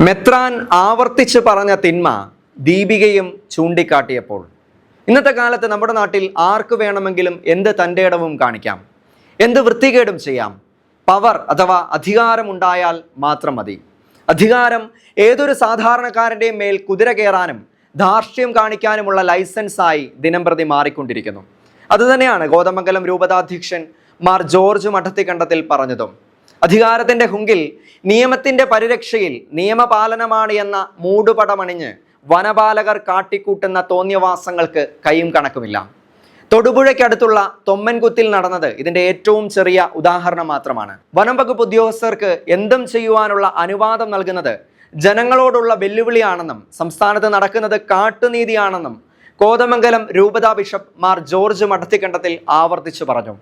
മെത്രാൻ ആവർത്തിച്ച് പറഞ്ഞ തിന്മ ദീപികയും ചൂണ്ടിക്കാട്ടിയപ്പോൾ ഇന്നത്തെ കാലത്ത് നമ്മുടെ നാട്ടിൽ ആർക്ക് വേണമെങ്കിലും എന്ത് തൻ്റെടവും കാണിക്കാം, എന്ത് വൃത്തികേടും ചെയ്യാം. പവർ അഥവാ അധികാരമുണ്ടായാൽ മാത്രം മതി. അധികാരം ഏതൊരു സാധാരണക്കാരൻ്റെയും മേൽ കുതിര കയറാനും ധാർഷ്ട്യം കാണിക്കാനുമുള്ള ലൈസൻസായി ദിനംപ്രതി മാറിക്കൊണ്ടിരിക്കുന്നു. അതുതന്നെയാണ് കോതമംഗലം രൂപതാധ്യക്ഷൻ മാർ ജോർജ് മഠത്തിക്കണ്ടത്തിൽ പറഞ്ഞതും. അധികാരത്തിൻ്റെ ഹുങ്കിൽ നിയമത്തിൻ്റെ പരിരക്ഷയിൽ നിയമപാലനമാണ് എന്ന മൂടുപടമണിഞ്ഞ് വനപാലകർ കാട്ടിക്കൂട്ടുന്ന തോന്നിയവാസങ്ങൾക്ക് കൈയും കണക്കുമില്ല. തൊടുപുഴയ്ക്കടുത്തുള്ള തൊമ്മൻകുത്തിൽ നടന്നത് ഇതിൻ്റെ ഏറ്റവും ചെറിയ ഉദാഹരണം മാത്രമാണ്. വനം വകുപ്പ് ഉദ്യോഗസ്ഥർക്ക് എന്തും ചെയ്യുവാനുള്ള അനുവാദം നൽകുന്നത് ജനങ്ങളോടുള്ള വെല്ലുവിളിയാണെന്നും സംസ്ഥാനത്ത് നടക്കുന്നത് കാട്ടുനീതിയാണെന്നും കോതമംഗലം രൂപതാ ബിഷപ്പ് മാർ ജോർജ് മഠത്തിക്കണ്ടത്തിൽ ആവർത്തിച്ചു പറഞ്ഞു.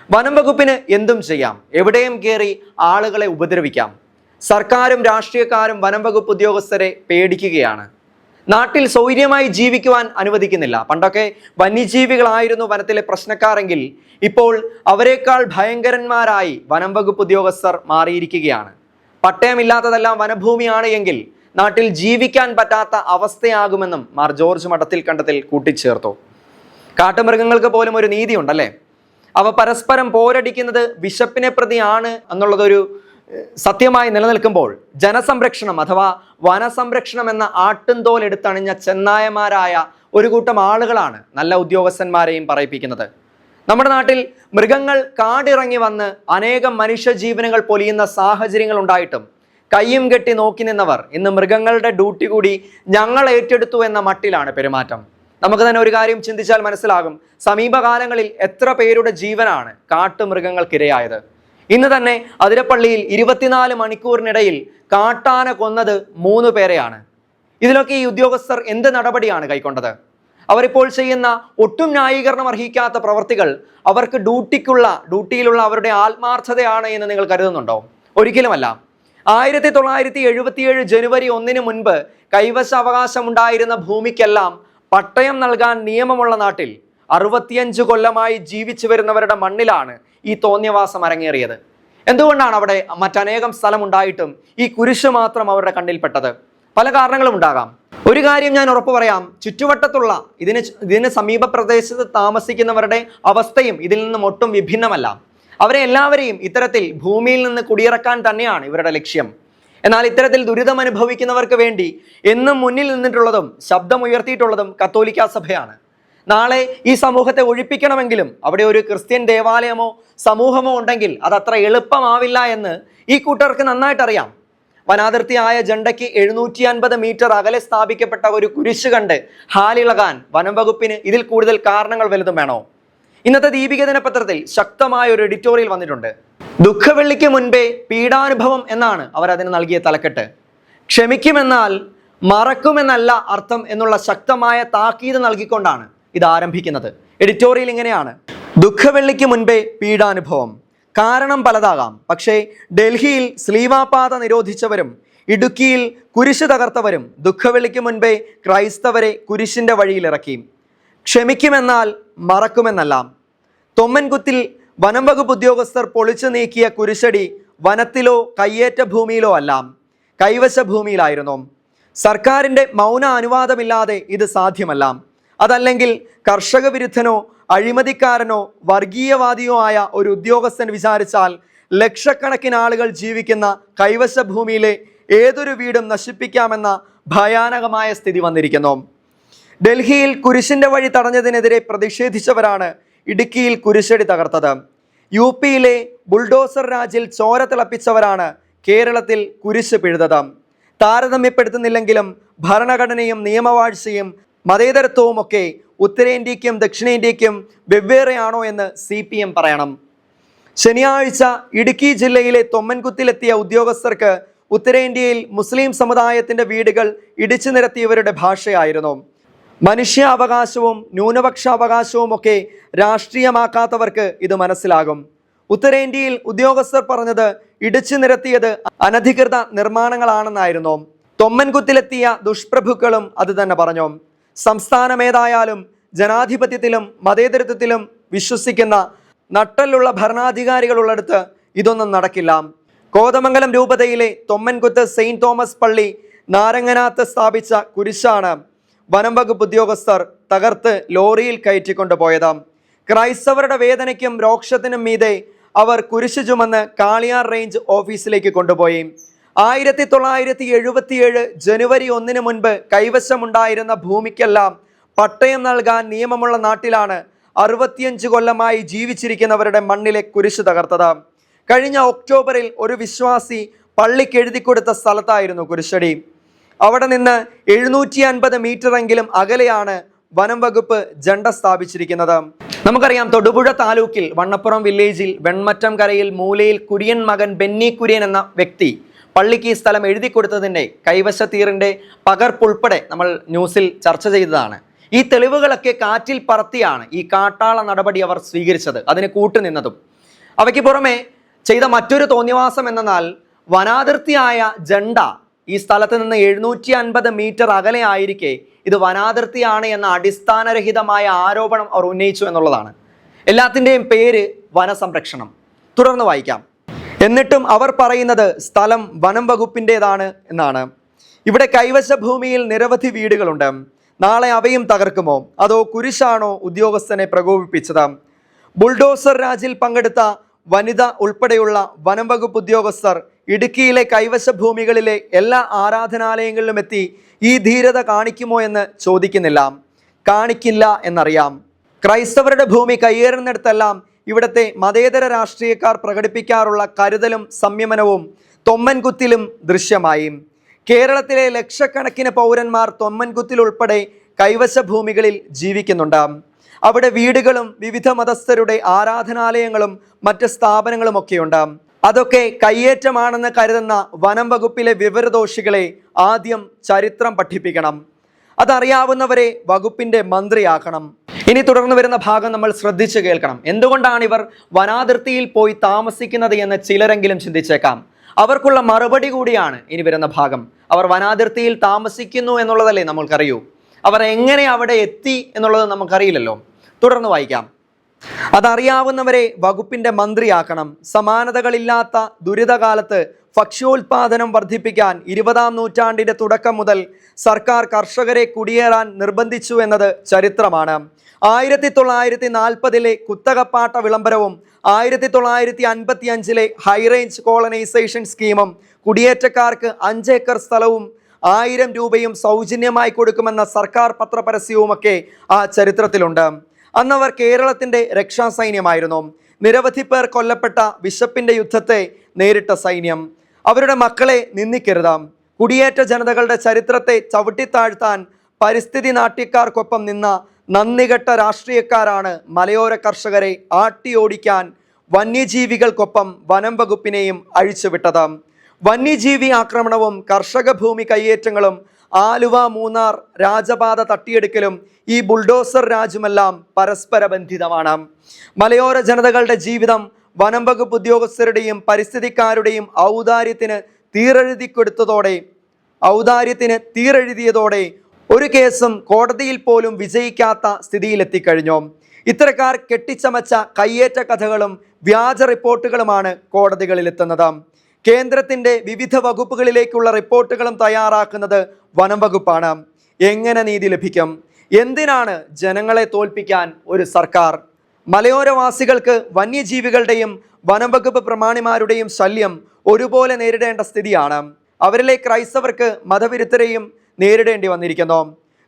വനം വകുപ്പിന് എന്തും ചെയ്യാം, എവിടെയും കയറി ആളുകളെ ഉപദ്രവിക്കാം. സർക്കാരും രാഷ്ട്രീയക്കാരും വനം വകുപ്പ് ഉദ്യോഗസ്ഥരെ പേടിക്കുകയാണ്. നാട്ടിൽ സൗര്യമായി ജീവിക്കുവാൻ അനുവദിക്കുന്നില്ല. പണ്ടൊക്കെ വന്യജീവികളായിരുന്നു വനത്തിലെ പ്രശ്നക്കാരെങ്കിൽ ഇപ്പോൾ അവരെക്കാൾ ഭയങ്കരന്മാരായി വനം വകുപ്പ് ഉദ്യോഗസ്ഥർ മാറിയിരിക്കുകയാണ്. പട്ടയമില്ലാത്തതെല്ലാം വനഭൂമിയാണ് എങ്കിൽ നാട്ടിൽ ജീവിക്കാൻ പറ്റാത്ത അവസ്ഥയാകുമെന്നും മാർ ജോർജ് മഠത്തിൽ കണ്ടത്തിൽ കൂട്ടിച്ചേർത്തു. കാട്ടുമൃഗങ്ങൾക്ക് പോലും ഒരു നീതിയുണ്ടല്ലേ? അവ പരസ്പരം പോരടിക്കുന്നത് വിശപ്പിനെ പ്രതിയാണ് എന്നുള്ളതൊരു സത്യമായി നിലനിൽക്കുമ്പോൾ ജനസംരക്ഷണം അഥവാ വനസംരക്ഷണം എന്ന ആട്ടുംതോൽ എടുത്തണിഞ്ഞ ചെന്നായമാരായ ഒരു കൂട്ടം ആളുകളാണ് നല്ല ഉദ്യോഗസ്ഥന്മാരെയും പറയിപ്പിക്കുന്നത്. നമ്മുടെ നാട്ടിൽ മൃഗങ്ങൾ കാടിറങ്ങി വന്ന് അനേകം മനുഷ്യജീവനുകൾ പൊലിയുന്ന സാഹചര്യങ്ങൾ ഉണ്ടായിട്ടും കയ്യും കെട്ടി നോക്കി നിന്നവർ ഇന്ന് മൃഗങ്ങളുടെ ഡ്യൂട്ടി കൂടി ഞങ്ങൾ ഏറ്റെടുത്തു എന്ന മട്ടിലാണ് പെരുമാറ്റം. നമുക്ക് തന്നെ ഒരു കാര്യം ചിന്തിച്ചാൽ മനസ്സിലാകും, സമീപകാലങ്ങളിൽ എത്ര പേരുടെ ജീവനാണ് കാട്ടുമൃഗങ്ങൾക്കിരയായത്. ഇന്ന് തന്നെ അതിരപ്പള്ളിയിൽ 24 മണിക്കൂറിനിടയിൽ കാട്ടാന കൊന്നത് 3 പേരെയാണ്. ഇതിലൊക്കെ ഈ ഉദ്യോഗസ്ഥർ എന്ത് നടപടിയാണ് കൈക്കൊണ്ടത്? അവരിപ്പോൾ ചെയ്യുന്ന ഒട്ടും ന്യായീകരണം അർഹിക്കാത്ത പ്രവർത്തികൾ അവർക്ക് ഡ്യൂട്ടിയിലുള്ള അവരുടെ ആത്മാർത്ഥതയാണ് എന്ന് നിങ്ങൾ കരുതുന്നുണ്ടോ? ഒരിക്കലുമല്ല. 1977 ജനുവരി 1 മുൻപ് കൈവശാവകാശമുണ്ടായിരുന്ന ഭൂമിക്കെല്ലാം പട്ടയം നൽകാൻ നിയമമുള്ള നാട്ടിൽ 65 കൊല്ലമായി ജീവിച്ചു വരുന്നവരുടെ മണ്ണിലാണ് ഈ തോന്നിയവാസം അരങ്ങേറിയത്. എന്തുകൊണ്ടാണ് അവിടെ മറ്റനേകം സ്ഥലമുണ്ടായിട്ടും ഈ കുരിശ് മാത്രം അവരുടെ കണ്ണിൽപ്പെട്ടത്? പല കാരണങ്ങളും ഉണ്ടാകാം. ഒരു കാര്യം ഞാൻ ഉറപ്പു പറയാം, ചുറ്റുവട്ടത്തുള്ള ഇതിന് സമീപ പ്രദേശത്ത് താമസിക്കുന്നവരുടെ അവസ്ഥയും ഇതിൽ നിന്നും ഒട്ടും വിഭിന്നമല്ല. അവരെ എല്ലാവരെയും ഇത്തരത്തിൽ ഭൂമിയിൽ നിന്ന് കുടിയിറക്കാൻ തന്നെയാണ് ഇവരുടെ ലക്ഷ്യം. എന്നാൽ ഇത്തരത്തിൽ ദുരിതം അനുഭവിക്കുന്നവർക്ക് വേണ്ടി എന്നും മുന്നിൽ നിന്നിട്ടുള്ളതും ശബ്ദമുയർത്തിയിട്ടുള്ളതും കത്തോലിക്കാ സഭയാണ്. നാളെ ഈ സമൂഹത്തെ ഒഴിപ്പിക്കണമെങ്കിലും അവിടെ ഒരു ക്രിസ്ത്യൻ ദേവാലയമോ സമൂഹമോ ഉണ്ടെങ്കിൽ അതത്ര എളുപ്പമാവില്ല എന്ന് ഈ കൂട്ടർക്ക് നന്നായിട്ടറിയാം. വനാതിർത്തിയായ ജണ്ടയ്ക്ക് 750 മീറ്റർ അകലെ സ്ഥാപിക്കപ്പെട്ട ഒരു കുരിശ് കണ്ട് ഹാലിളകാൻ വനം വകുപ്പിന് ഇതിൽ കൂടുതൽ കാരണങ്ങൾ വലുതും വേണോ? ഇന്നത്തെ ദീപിക ദിനപത്രത്തിൽ ശക്തമായ ഒരു എഡിറ്റോറിയൽ വന്നിട്ടുണ്ട്. ദുഃഖവെള്ളിക്ക് മുൻപേ പീഡാനുഭവം എന്നാണ് അവർ അതിന് നൽകിയ തലക്കെട്ട്. ക്ഷമിക്കുമെന്നാൽ മറക്കുമെന്നല്ല അർത്ഥം എന്നുള്ള ശക്തമായ താക്കീത് നൽകിക്കൊണ്ടാണ് ഇത് ആരംഭിക്കുന്നത്. എഡിറ്റോറിയൽ ഇങ്ങനെയാണ്: ദുഃഖവെള്ളിക്ക് മുൻപേ പീഡാനുഭവം. കാരണം പലതാകാം, പക്ഷേ ഡൽഹിയിൽ സ്ലീവാപാത നിരോധിച്ചവരും ഇടുക്കിയിൽ കുരിശ് തകർത്തവരും ദുഃഖവെള്ളിക്ക് മുൻപേ ക്രൈസ്തവരെ കുരിശിൻ്റെ വഴിയിലിറക്കി. ക്ഷമിക്കുമെന്നാൽ മറക്കുമെന്നല്ല. തൊമ്മൻകുത്തിൽ വനം വകുപ്പ് ഉദ്യോഗസ്ഥർ പൊളിച്ചു നീക്കിയ കുരിശടി വനത്തിലോ കയ്യേറ്റ ഭൂമിയിലോ അല്ല, കൈവശ ഭൂമിയിലായിരുന്നു. സർക്കാരിൻ്റെ മൗന അനുവാദമില്ലാതെ ഇത് സാധ്യമല്ല. അതല്ലെങ്കിൽ കർഷക വിരുദ്ധനോ അഴിമതിക്കാരനോ വർഗീയവാദിയോ ആയ ഒരു ഉദ്യോഗസ്ഥൻ വിചാരിച്ചാൽ ലക്ഷക്കണക്കിന് ആളുകൾ ജീവിക്കുന്ന കൈവശ ഭൂമിയിലെ ഏതൊരു വീടും നശിപ്പിക്കാമെന്ന ഭയാനകമായ സ്ഥിതി വന്നിരിക്കുന്നു. ഡൽഹിയിൽ കുരിശിൻ്റെ വഴി തടഞ്ഞതിനെതിരെ പ്രതിഷേധിച്ചവരാണ് ഇടുക്കിയിൽ കുരിശടി തകർത്തത്. യു പിയിലെ ബുൾഡോസർ രാജിൽ ചോര തിളപ്പിച്ചവരാണ് കേരളത്തിൽ കുരിശ് പിഴുതത്. താരതമ്യപ്പെടുത്തുന്നില്ലെങ്കിലും ഭരണഘടനയും നിയമവാഴ്ചയും മതേതരത്വവും ഒക്കെ ഉത്തരേന്ത്യയ്ക്കും ദക്ഷിണേന്ത്യയ്ക്കും വെവ്വേറെയാണോ എന്ന് CPM പറയണം. ശനിയാഴ്ച ഇടുക്കി ജില്ലയിലെ തൊമ്മൻകുത്തിലെത്തിയ ഉദ്യോഗസ്ഥർക്ക് ഉത്തരേന്ത്യയിൽ മുസ്ലിം സമുദായത്തിൻ്റെ വീടുകൾ ഇടിച്ചു നിരത്തിയവരുടെ ഭാഷയായിരുന്നു. മനുഷ്യാവകാശവും ന്യൂനപക്ഷാവകാശവും ഒക്കെ രാഷ്ട്രീയമാക്കാത്തവർക്ക് ഇത് മനസ്സിലാകും. ഉത്തരേന്ത്യയിൽ ഉദ്യോഗസ്ഥർ പറഞ്ഞത് ഇടിച്ചു നിരത്തിയത് അനധികൃത നിർമ്മാണങ്ങളാണെന്നായിരുന്നു. തൊമ്മൻകുത്തിലെത്തിയ ദുഷ്പ്രഭുക്കളും അത് തന്നെ പറഞ്ഞു. സംസ്ഥാനമേതായാലും ജനാധിപത്യത്തിലും മതേതരത്വത്തിലും വിശ്വസിക്കുന്ന നട്ടലുള്ള ഭരണാധികാരികളുള്ളിടത്ത് ഇതൊന്നും നടക്കില്ല. കോതമംഗലം രൂപതയിലെ തൊമ്മൻകുത്ത് സെയിന്റ് തോമസ് പള്ളി നാരങ്ങനാത്ത് സ്ഥാപിച്ച കുരിശാണ് വനം വകുപ്പ് ഉദ്യോഗസ്ഥർ തകർത്ത് ലോറിയിൽ കയറ്റിക്കൊണ്ടുപോയത്. ക്രൈസ്തവരുടെ വേദനയ്ക്കും രോക്ഷത്തിനും മീതെ അവർ കുരിശ് ചുമന്ന് കാളിയാർ റേഞ്ച് ഓഫീസിലേക്ക് കൊണ്ടുപോയി. 1977 ജനുവരി 1 മുൻപ് കൈവശമുണ്ടായിരുന്ന ഭൂമിക്കെല്ലാം പട്ടയം നൽകാൻ നിയമമുള്ള നാട്ടിലാണ് 65 കൊല്ലമായി ജീവിച്ചിരിക്കുന്നവരുടെ മണ്ണിലെ കുരിശ് തകർത്തത്. കഴിഞ്ഞ ഒക്ടോബറിൽ ഒരു വിശ്വാസി പള്ളിക്ക് എഴുതി കൊടുത്ത സ്ഥലത്തായിരുന്നു കുരിശടി. അവിടെ നിന്ന് 750 മീറ്റർ എങ്കിലും അകലെയാണ് വനം വകുപ്പ് ജണ്ട സ്ഥാപിച്ചിരിക്കുന്നത്. നമുക്കറിയാം, തൊടുപുഴ താലൂക്കിൽ വണ്ണപ്പുറം വില്ലേജിൽ വെൺമറ്റം കരയിൽ മൂലയിൽ കുര്യൻ മകൻ ബെന്നി കുര്യൻ എന്ന വ്യക്തി പള്ളിക്ക് ഈ സ്ഥലം എഴുതി കൊടുത്തതിൻ്റെ കൈവശത്തീറിൻ്റെ പകർപ്പുൾപ്പെടെ നമ്മൾ ന്യൂസിൽ ചർച്ച ചെയ്തതാണ്. ഈ തെളിവുകളൊക്കെ കാറ്റിൽ പറത്തിയാണ് ഈ കാട്ടാള നടപടി അവർ സ്വീകരിച്ചത്, അതിന് കൂട്ടുനിന്നതും. അവയ്ക്ക് പുറമെ ചെയ്ത മറ്റൊരു തോന്നിവാസം എന്നാൽ വനാതിർത്തിയായ ജണ്ട ഈ സ്ഥലത്ത് നിന്ന് 750 മീറ്റർ അകലെ ആയിരിക്കെ ഇത് വനാതിർത്തിയാണ് എന്ന അടിസ്ഥാനരഹിതമായ ആരോപണം അവർ ഉന്നയിച്ചു എന്നുള്ളതാണ്. എല്ലാത്തിൻ്റെയും പേര് വനസംരക്ഷണം. തുടർന്ന് വായിക്കാം. എന്നിട്ടും അവർ പറയുന്നത് സ്ഥലം വനം വകുപ്പിൻ്റെതാണ് എന്നാണ്. ഇവിടെ കൈവശ ഭൂമിയിൽ നിരവധി വീടുകളുണ്ട്. നാളെ അവയും തകർക്കുമോ, അതോ കുരിശാണോ ഉദ്യോഗസ്ഥനെ പ്രകോപിപ്പിച്ചത്? ബുൾഡോസർ രാജിൽ പങ്കെടുത്ത വനിത ഉൾപ്പെടെയുള്ള വനം വകുപ്പ് ഉദ്യോഗസ്ഥർ ഇടുക്കിയിലെ കൈവശ ഭൂമികളിലെ എല്ലാ ആരാധനാലയങ്ങളിലും എത്തി ഈ ധീരത കാണിക്കുമോ എന്ന് ചോദിക്കുന്നില്ല. കാണിക്കില്ല എന്നറിയാം. ക്രൈസ്തവരുടെ ഭൂമി കയ്യേറുന്നിടത്തെല്ലാം ഇവിടുത്തെ മതേതര രാഷ്ട്രീയക്കാർ പ്രകടിപ്പിക്കാറുള്ള കരുതലും സംയമനവും തൊമ്മൻകുത്തിലും ദൃശ്യമായി. കേരളത്തിലെ ലക്ഷക്കണക്കിന് പൗരന്മാർ തൊമ്മൻകുത്തിൽ ഉൾപ്പെടെ കൈവശ ഭൂമികളിൽ ജീവിക്കുന്നുണ്ട്. അവിടെ വീടുകളും വിവിധ മതസ്ഥരുടെ ആരാധനാലയങ്ങളും മറ്റ് സ്ഥാപനങ്ങളും ഒക്കെയുണ്ട്. അതൊക്കെ കയ്യേറ്റമാണെന്ന് കരുതുന്ന വനം വകുപ്പിലെ വിവരദോഷികളെ ആദ്യം ചരിത്രം പഠിപ്പിക്കണം. അതറിയാവുന്നവരെ വകുപ്പിന്റെ മന്ത്രിയാക്കണം. ഇനി തുടർന്ന് വരുന്ന ഭാഗം നമ്മൾ ശ്രദ്ധിച്ചു കേൾക്കണം. എന്തുകൊണ്ടാണ് ഇവർ വനാതിർത്തിയിൽ പോയി താമസിക്കുന്നത് എന്ന് ചിലരെങ്കിലും ചിന്തിച്ചേക്കാം. അവർക്കുള്ള മറുപടി കൂടിയാണ് ഇനി വരുന്ന ഭാഗം. അവർ വനാതിർത്തിയിൽ താമസിക്കുന്നു എന്നുള്ളതല്ലേ നമ്മൾക്കറിയൂ. അവർ എങ്ങനെ അവിടെ എത്തി എന്നുള്ളത് നമുക്കറിയില്ലല്ലോ. തുടർന്ന് വായിക്കാം. അതറിയാവുന്നവരെ വകുപ്പിന്റെ മന്ത്രിയാക്കണം. സമാനതകളില്ലാത്ത ദുരിതകാലത്ത് ഭക്ഷ്യോൽപാദനം വർദ്ധിപ്പിക്കാൻ 20-ാം നൂറ്റാണ്ടിന്റെ തുടക്കം മുതൽ സർക്കാർ കർഷകരെ കുടിയേറാൻ നിർബന്ധിച്ചു എന്നത് ചരിത്രമാണ്. 1940-ലെ കുത്തകപ്പാട്ട വിളംബരവും 1955-ലെ ഹൈറേഞ്ച് കോളനൈസേഷൻ സ്കീമും കുടിയേറ്റക്കാർക്ക് 5 ഏക്കർ സ്ഥലവും 1000 രൂപയും സൗജന്യമായി കൊടുക്കുമെന്ന സർക്കാർ പത്രപരസ്യവുമൊക്കെ ആ ചരിത്രത്തിലുണ്ട്. അന്നവർ കേരളത്തിൻ്റെ രക്ഷാസൈന്യമായിരുന്നു. നിരവധി പേർ കൊല്ലപ്പെട്ട വിശപ്പിൻ്റെ യുദ്ധത്തെ നേരിട്ട സൈന്യം. അവരുടെ മക്കളെ നിന്ദിക്കരുത്. കുടിയേറ്റ ജനതകളുടെ ചരിത്രത്തെ ചവിട്ടിത്താഴ്ത്താൻ പരിസ്ഥിതി നാട്യക്കാർക്കൊപ്പം നിന്ന നന്ദികെട്ട രാഷ്ട്രീയക്കാരാണ് മലയോര കർഷകരെ ആട്ടിയോടിക്കാൻ വന്യജീവികൾക്കൊപ്പം വനം വകുപ്പിനെയും അഴിച്ചുവിട്ടത്. വന്യജീവി ആക്രമണവും കർഷക ഭൂമി കയ്യേറ്റങ്ങളും ആലുവ മൂന്നാർ രാജപാത തട്ടിയെടുക്കലും ഈ ബുൾഡോസർ രാജുമെല്ലാം പരസ്പര ബന്ധിതമാണ്. മലയോര ജനതകളുടെ ജീവിതം വനം വകുപ്പ് ഉദ്യോഗസ്ഥരുടെയും പരിസ്ഥിതിക്കാരുടെയും ഔദാര്യത്തിന് തീരെഴുതിയതോടെ ഒരു കേസും കോടതിയിൽ പോലും വിജയിക്കാത്ത സ്ഥിതിയിലെത്തിക്കഴിഞ്ഞു. ഇത്തരക്കാർ കെട്ടിച്ചമച്ച കയ്യേറ്റ കഥകളും വ്യാജ റിപ്പോർട്ടുകളുമാണ് കോടതികളിലെത്തുന്നത്. കേന്ദ്രത്തിൻ്റെ വിവിധ വകുപ്പുകളിലേക്കുള്ള റിപ്പോർട്ടുകളും തയ്യാറാക്കുന്നത് വനം വകുപ്പാണ്. എങ്ങനെ നീതി ലഭിക്കും? എന്തിനാണ് ജനങ്ങളെ തോൽപ്പിക്കാൻ ഒരു സർക്കാർ? മലയോരവാസികൾക്ക് വന്യജീവികളുടെയും വനം വകുപ്പ് പ്രമാണിമാരുടെയും ശല്യം ഒരുപോലെ നേരിടേണ്ട സ്ഥിതിയാണ്. അവരിലെ ക്രൈസ്തവർക്ക് മതവിരുദ്ധരെയും നേരിടേണ്ടി വന്നിരിക്കുന്നു.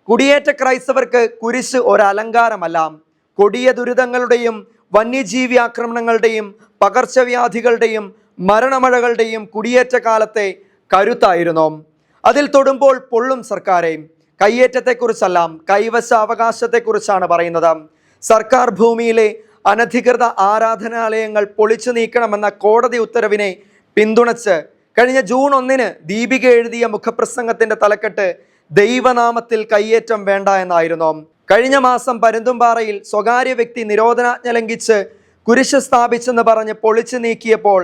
കുടിയേറ്റ ക്രൈസ്തവർക്ക് കുരിശ് ഒരലങ്കാരമല്ല. കൊടിയ ദുരിതങ്ങളുടെയും വന്യജീവി ആക്രമണങ്ങളുടെയും പകർച്ചവ്യാധികളുടെയും മരണമഴകളുടെയും കുടിയേറ്റ കാലത്തെ കരുത്തായിരുന്നു. അതിൽ തൊടുമ്പോൾ പൊള്ളും സർക്കാരെ. കയ്യേറ്റത്തെക്കുറിച്ചല്ല, കൈവശ അവകാശത്തെക്കുറിച്ചാണ് പറയുന്നത്. സർക്കാർ ഭൂമിയിലെ അനധികൃത ആരാധനാലയങ്ങൾ പൊളിച്ചു നീക്കണമെന്ന കോടതി ഉത്തരവിനെ പിന്തുണച്ച് കഴിഞ്ഞ ജൂൺ 1 ദീപിക എഴുതിയ മുഖപ്രസംഗത്തിന്റെ തലക്കെട്ട് ദൈവനാമത്തിൽ കയ്യേറ്റം വേണ്ട എന്നായിരുന്നു. കഴിഞ്ഞ മാസം പരുന്തുംപാറയിൽ സ്വകാര്യ വ്യക്തി നിരോധനാജ്ഞ ലംഘിച്ച് കുരിശ് സ്ഥാപിച്ചെന്ന് പറഞ്ഞ് പൊളിച്ചു നീക്കിയപ്പോൾ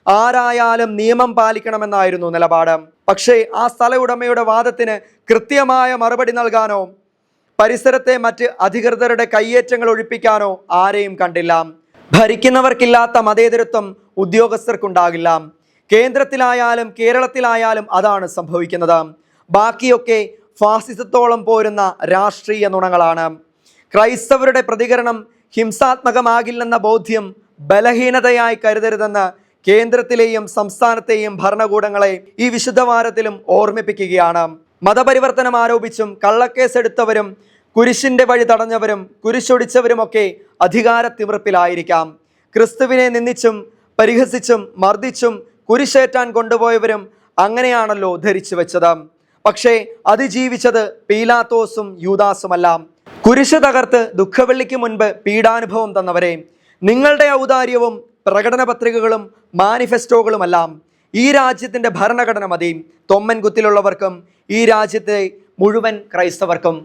ആരായാലും നിയമം പാലിക്കണമെന്നായിരുന്നു നിലപാട്. പക്ഷേ ആ സ്ഥല ഉടമയുടെ വാദത്തിന് കൃത്യമായ മറുപടി നൽകാനോ പരിസരത്തെ മറ്റ് അധികൃതരുടെ കയ്യേറ്റങ്ങൾ ഒഴിപ്പിക്കാനോ ആരെയും കണ്ടില്ല. ഭരിക്കുന്നവർക്കില്ലാത്ത മതേതരത്വം ഉദ്യോഗസ്ഥർക്കുണ്ടാകില്ല. കേന്ദ്രത്തിലായാലും കേരളത്തിലായാലും അതാണ് സംഭവിക്കുന്നത്. ബാക്കിയൊക്കെ ഫാസിസത്തോളം പോരുന്ന രാഷ്ട്രീയ നുണങ്ങളാണ്. ക്രൈസ്തവരുടെ പ്രതികരണം ഹിംസാത്മകമാകില്ലെന്ന ബോധ്യം ബലഹീനതയായി കരുതരുതെന്ന് കേന്ദ്രത്തിലെയും സംസ്ഥാനത്തെയും ഭരണകൂടങ്ങളെ ഈ വിശുദ്ധവാരത്തിലും ഓർമ്മിപ്പിക്കുകയാണ്. മതപരിവർത്തനം ആരോപിച്ചും കള്ളക്കേസെടുത്തവരും കുരിശിന്റെ വഴി തടഞ്ഞവരും കുരിശൊടിച്ചവരുമൊക്കെ അധികാര തിമിർപ്പിലായിരിക്കാം. ക്രിസ്തുവിനെ നിന്ദിച്ചും പരിഹസിച്ചും മർദ്ദിച്ചും കുരിശേറ്റാൻ കൊണ്ടുപോയവരും അങ്ങനെയാണല്ലോ ധരിച്ചു വെച്ചത്. പക്ഷേ അതിജീവിച്ചത് പീലാത്തോസും യൂദാസുമല്ല. കുരിശ് തകർത്ത് ദുഃഖവെള്ളിക്ക് മുൻപ് പീഡാനുഭവം തന്നവരെ. നിങ്ങളുടെ ഔദാര്യവും പ്രകടന പത്രികകളും മാനിഫെസ്റ്റോകളുമെല്ലാം ഈ രാജ്യത്തിൻ്റെ ഭരണഘടന മതി തൊമ്മൻ കുത്തിലുള്ളവർക്കും ഈ രാജ്യത്തെ മുഴുവൻ ക്രൈസ്തവർക്കും.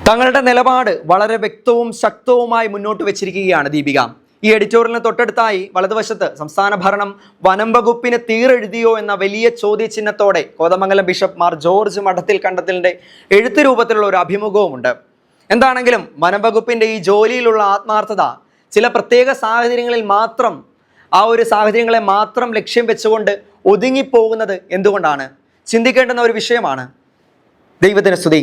തങ്ങളുടെ നിലപാട് വളരെ വ്യക്തവും ശക്തവുമായി മുന്നോട്ട് വെച്ചിരിക്കുകയാണ് ദീപിക. ഈ എഡിറ്റോറിയലിന് തൊട്ടടുത്തായി വലതുവശത്ത് സംസ്ഥാന ഭരണം വനം വകുപ്പിന് തീരെഴുതിയോ എന്ന വലിയ ചോദ്യചിഹ്നത്തോടെ കോതമംഗലം ബിഷപ്പ് മാർ ജോർജ് മഠത്തിൽ കണ്ടത്തിലിൻ്റെ എഴുത്ത് രൂപത്തിലുള്ള ഒരു അഭിമുഖവുമുണ്ട്. എന്താണെങ്കിലും വനം വകുപ്പിൻ്റെ ഈ ജോലിയിലുള്ള ആത്മാർത്ഥത ചില പ്രത്യേക സാഹചര്യങ്ങളിൽ മാത്രം സാഹചര്യങ്ങളെ മാത്രം ലക്ഷ്യം വെച്ചുകൊണ്ട് ഒതുങ്ങിപ്പോകുന്നത് എന്തുകൊണ്ടാണ്? ചിന്തിക്കേണ്ടുന്ന ഒരു വിഷയമാണ്. ദൈവത്തിന് സ്തുതി.